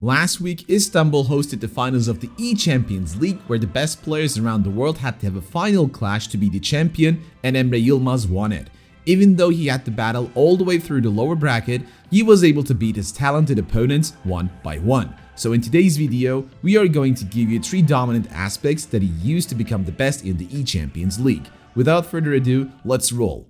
Last week, Istanbul hosted the finals of the eChampions League, where the best players around the world had to have a final clash to be the champion, and Emre Yilmaz won it. Even though he had to battle all the way through the lower bracket, he was able to beat his talented opponents one by one. So in today's video, we are going to give you 3 dominant aspects that he used to become the best in the eChampions League. Without further ado, let's roll.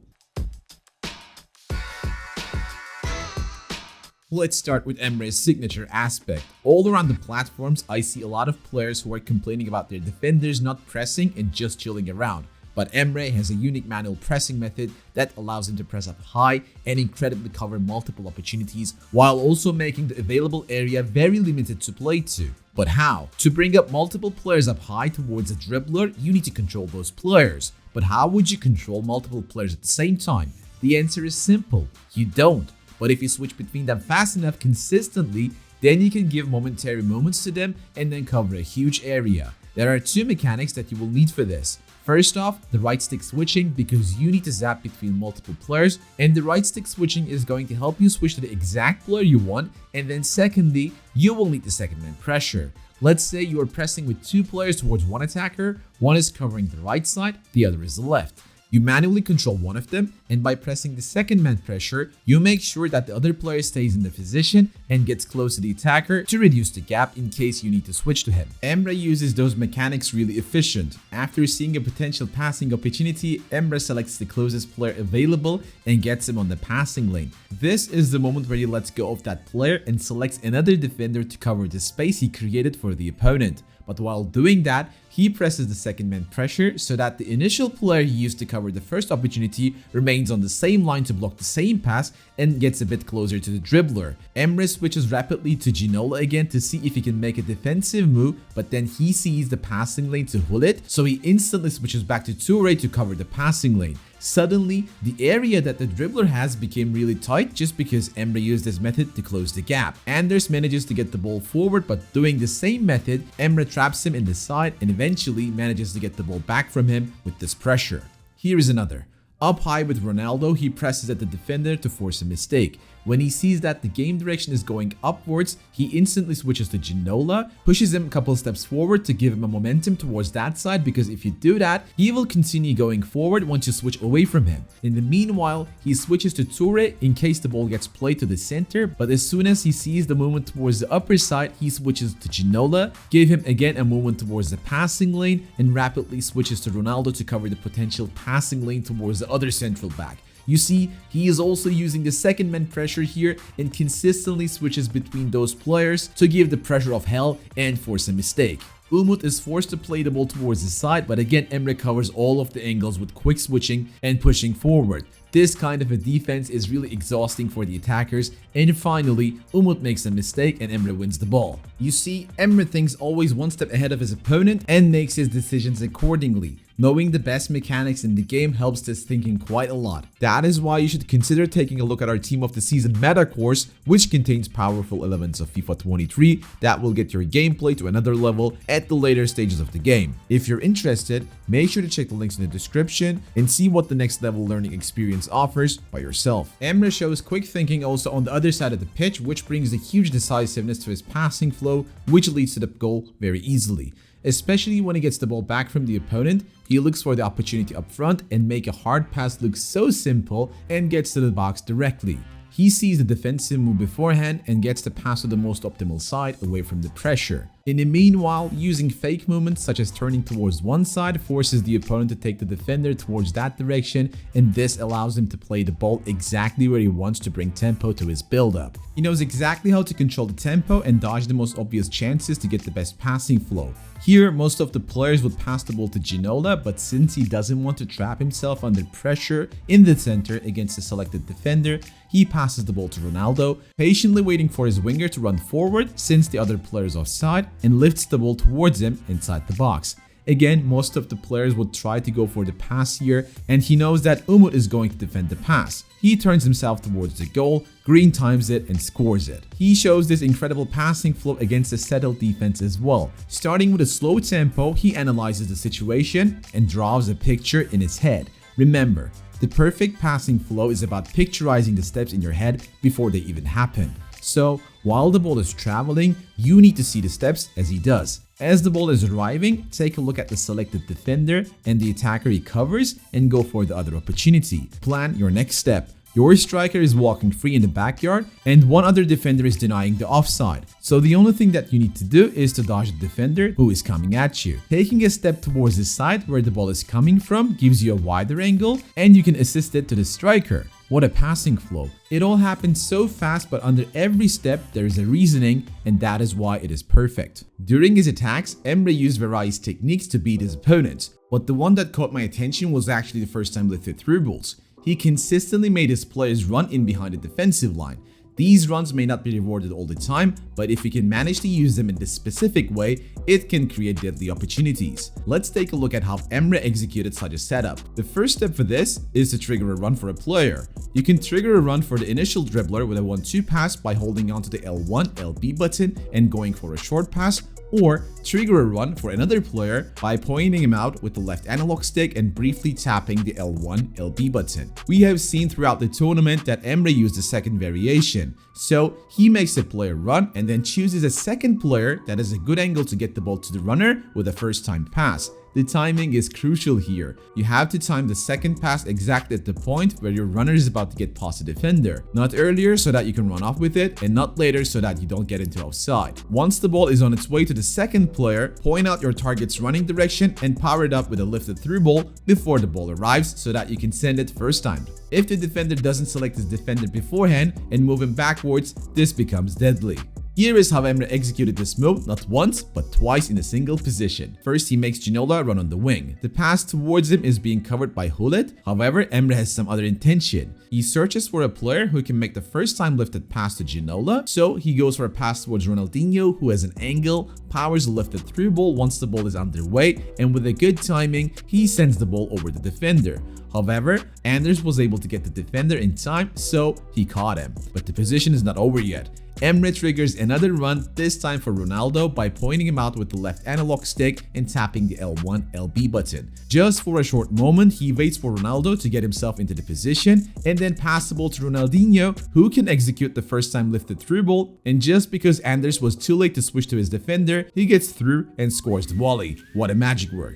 Let's start with Emre's signature aspect. All around the platforms, I see a lot of players who are complaining about their defenders not pressing and just chilling around. But Emre has a unique manual pressing method that allows him to press up high and incredibly cover multiple opportunities, while also making the available area very limited to play to. But how? To bring up multiple players up high towards a dribbler, you need to control those players. But how would you control multiple players at the same time? The answer is simple: you don't. But if you switch between them fast enough consistently, then you can give momentary moments to them and then cover a huge area. There are 2 mechanics that you will need for this. First off, the right stick switching, because you need to zap between multiple players, and the right stick switching is going to help you switch to the exact player you want. And then secondly, you will need the second man pressure. Let's say you are pressing with 2 players towards one attacker, one is covering the right side, the other is the left. You manually control one of them, and by pressing the second man pressure, you make sure that the other player stays in the position and gets close to the attacker to reduce the gap in case you need to switch to him. Emre uses those mechanics really efficient. After seeing a potential passing opportunity, Emre selects the closest player available and gets him on the passing lane. This is the moment where he lets go of that player and selects another defender to cover the space he created for the opponent. But while doing that, he presses the second man pressure so that the initial player he used to cover the first opportunity remains on the same line to block the same pass and gets a bit closer to the dribbler. Emre switches rapidly to Ginola again to see if he can make a defensive move, but then he sees the passing lane to Hullet, so he instantly switches back to Toure to cover the passing lane. Suddenly, the area that the dribbler has became really tight just because Emre used this method to close the gap. Anders manages to get the ball forward, but doing the same method, Emre traps him in the side and eventually manages to get the ball back from him with this pressure. Here is another. Up high with Ronaldo, he presses at the defender to force a mistake. When he sees that the game direction is going upwards, he instantly switches to Ginola, pushes him a couple steps forward to give him a momentum towards that side, because if you do that, he will continue going forward once you switch away from him. In the meanwhile, he switches to Toure in case the ball gets played to the center, but as soon as he sees the movement towards the upper side, he switches to Ginola, give him again a movement towards the passing lane, and rapidly switches to Ronaldo to cover the potential passing lane towards the other central back. You see, he is also using the second man pressure here and consistently switches between those players to give the pressure of hell and force a mistake. Umut is forced to play the ball towards the side, but again Emre covers all of the angles with quick switching and pushing forward. This kind of a defense is really exhausting for the attackers, and finally, Umut makes a mistake and Emre wins the ball. You see, Emre thinks always one step ahead of his opponent and makes his decisions accordingly. Knowing the best mechanics in the game helps this thinking quite a lot. That is why you should consider taking a look at our Team of the Season meta course, which contains powerful elements of FIFA 23 that will get your gameplay to another level at the later stages of the game. If you're interested, make sure to check the links in the description and see what the next level learning experience offers by yourself. Emre shows quick thinking also on the other side of the pitch, which brings a huge decisiveness to his passing flow, which leads to the goal very easily. Especially when he gets the ball back from the opponent, he looks for the opportunity up front and make a hard pass look so simple and gets to the box directly. He sees the defensive move beforehand and gets the pass to the most optimal side away from the pressure. In the meanwhile, using fake movements such as turning towards one side forces the opponent to take the defender towards that direction, and this allows him to play the ball exactly where he wants to bring tempo to his build-up. He knows exactly how to control the tempo and dodge the most obvious chances to get the best passing flow. Here, most of the players would pass the ball to Ginola, but since he doesn't want to trap himself under pressure in the center against the selected defender, he passes the ball to Ronaldo, patiently waiting for his winger to run forward since the other player is offside, and lifts the ball towards him inside the box. Again, most of the players would try to go for the pass here, and he knows that Umut is going to defend the pass. He turns himself towards the goal, Green times it and scores it. He shows this incredible passing flow against a settled defense as well. Starting with a slow tempo, he analyzes the situation and draws a picture in his head. Remember, the perfect passing flow is about picturizing the steps in your head before they even happen. So While the ball is traveling, you need to see the steps as he does. As the ball is arriving, take a look at the selected defender and the attacker he covers and go for the other opportunity. Plan your next step. Your striker is walking free in the backyard and one other defender is denying the offside. So the only thing that you need to do is to dodge the defender who is coming at you. Taking a step towards the side where the ball is coming from gives you a wider angle and you can assist it to the striker. What a passing flow. It all happens so fast, but under every step there is a reasoning, and that is why it is perfect. During his attacks, Emre used various techniques to beat his opponents, but the one that caught my attention was actually the first time lifted through balls. He consistently made his players run in behind the defensive line. These runs may not be rewarded all the time, but if you can manage to use them in this specific way, it can create deadly opportunities. Let's take a look at how Emre executed such a setup. The first step for this is to trigger a run for a player. You can trigger a run for the initial dribbler with a 1-2 pass by holding onto the L1, LB button and going for a short pass, or trigger a run for another player by pointing him out with the left analog stick and briefly tapping the L1, LB button. We have seen throughout the tournament that Emre used the second variation. So he makes a player run and then chooses a second player that has a good angle to get the ball to the runner with a first time pass. The timing is crucial here. You have to time the second pass exactly at the point where your runner is about to get past the defender. Not earlier so that you can run off with it, and not later so that you don't get into offside. Once the ball is on its way to the second player, point out your target's running direction and power it up with a lifted through ball before the ball arrives so that you can send it first timed. If the defender doesn't select his defender beforehand and move him backwards, this becomes deadly. Here is how Emre executed this move not once but twice in a single position. First, he makes Ginola run on the wing. The pass towards him is being covered by Hullet. However, Emre has some other intention. He searches for a player who can make the first time lifted pass to Ginola, so he goes for a pass towards Ronaldinho, who has an angle, powers a lifted through ball once the ball is underway, and with a good timing, he sends the ball over the defender. However, Anders was able to get the defender in time, so he caught him. But the position is not over yet. Emre triggers another run, this time for Ronaldo by pointing him out with the left analog stick and tapping the L1 LB button. Just for a short moment, he waits for Ronaldo to get himself into the position and then pass the ball to Ronaldinho, who can execute the first time lifted through ball, and just because Anders was too late to switch to his defender, he gets through and scores the volley. What a magic work.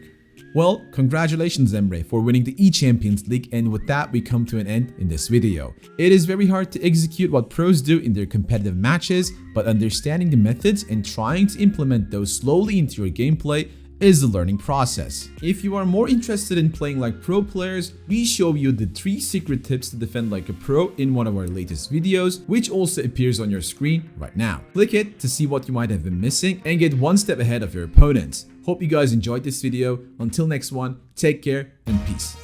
Well, congratulations Emre for winning the eChampions League, and with that we come to an end in this video. It is very hard to execute what pros do in their competitive matches, but understanding the methods and trying to implement those slowly into your gameplay is the learning process. If you are more interested in playing like pro players, we show you the 3 secret tips to defend like a pro in one of our latest videos, which also appears on your screen right now. Click it to see what you might have been missing and get one step ahead of your opponents. Hope you guys enjoyed this video. Until next one, take care and peace.